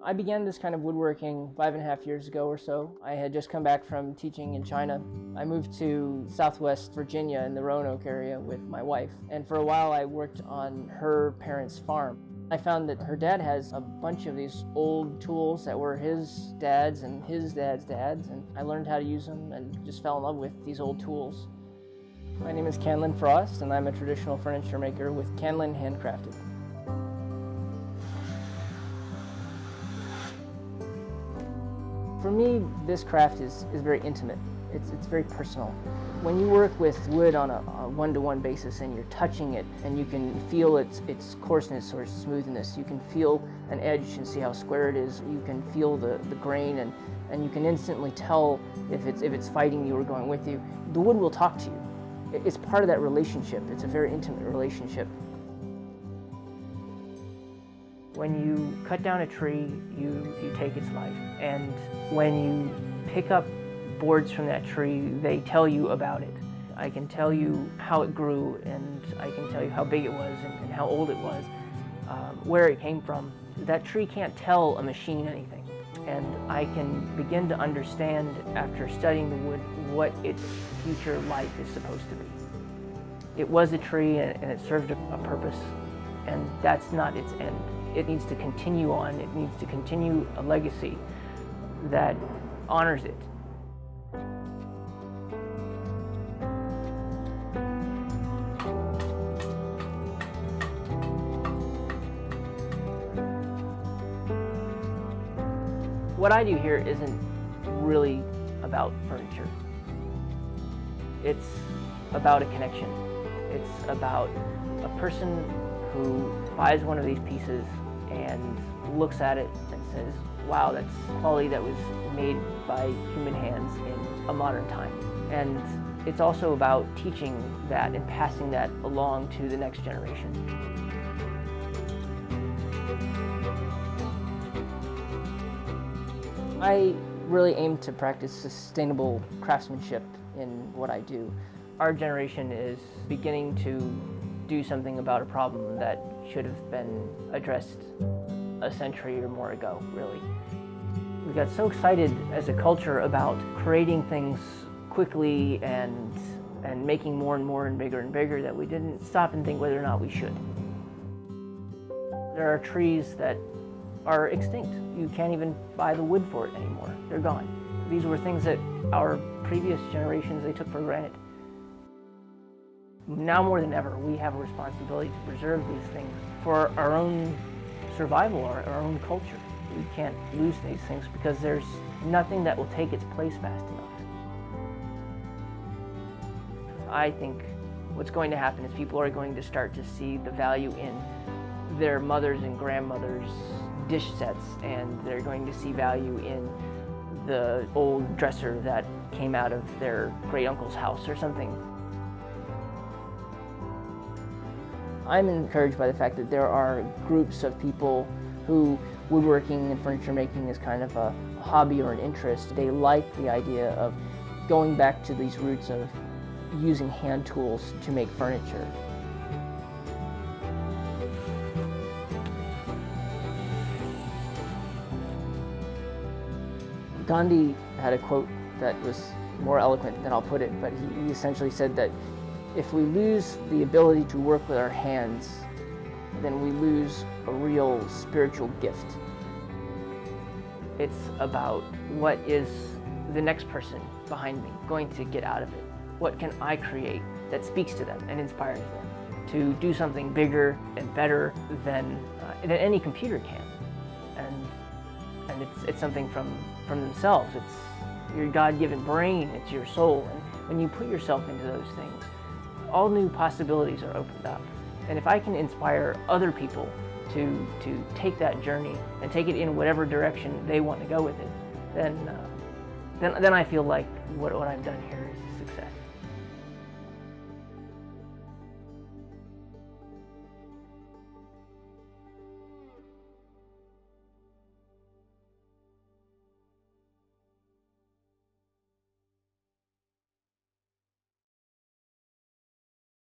I began this kind of woodworking 5.5 years ago or so. I had just come back from teaching in China. I moved to Southwest Virginia in the Roanoke area with my wife, and for a while I worked on her parents' farm. I found that her dad has a bunch of these old tools that were his dad's and his dad's dad's, and I learned how to use them and just fell in love with these old tools. My name is Canlin, and I'm a traditional furniture maker with Canlin Handcrafted. For me, this craft is very intimate. It's very personal. When you work with wood on a one-to-one basis and you're touching it and you can feel its coarseness or smoothness, you can feel an edge and see how square it is, you can feel the grain and you can instantly tell if it's fighting you or going with you. The wood will talk to you. It's part of that relationship. It's a very intimate relationship. When you cut down a tree, you take its life. And when you pick up boards from that tree, they tell you about it. I can tell you how it grew, and I can tell you how big it was and how old it was, where it came from. That tree can't tell a machine anything. And I can begin to understand, after studying the wood, what its future life is supposed to be. It was a tree and it served a purpose, and that's not its end. It needs to continue on. It needs to continue a legacy that honors it. What I do here isn't really about furniture. It's about a connection. It's about a person who buys one of these pieces and looks at it and says, wow, that's quality that was made by human hands in a modern time. And it's also about teaching that and passing that along to the next generation. I really aim to practice sustainable craftsmanship in what I do. Our generation is beginning to do something about a problem that should have been addressed a century or more ago, really. We got so excited as a culture about creating things quickly and making more and more and bigger that we didn't stop and think whether or not we should. There are trees that are extinct. You can't even buy the wood for it anymore. They're gone. These were things that our previous generations, they took for granted. Now more than ever, we have a responsibility to preserve these things for our own survival, our own culture. We can't lose these things because there's nothing that will take its place fast enough. I think what's going to happen is people are going to start to see the value in their mothers and grandmothers' dish sets, and they're going to see value in the old dresser that came out of their great uncle's house or something. I'm encouraged by the fact that there are groups of people who woodworking and furniture making is kind of a hobby or an interest. They like the idea of going back to these roots of using hand tools to make furniture. Gandhi had a quote that was more eloquent than I'll put it, but he essentially said that if we lose the ability to work with our hands, then we lose a real spiritual gift. It's about what is the next person behind me going to get out of it? What can I create that speaks to them and inspires them to do something bigger and better than any computer can? And it's something from themselves. It's your God-given brain, it's your soul. And when you put yourself into those things, all new possibilities are opened up. And if I can inspire other people to take that journey and take it in whatever direction they want to go with it, then I feel like what I've done here is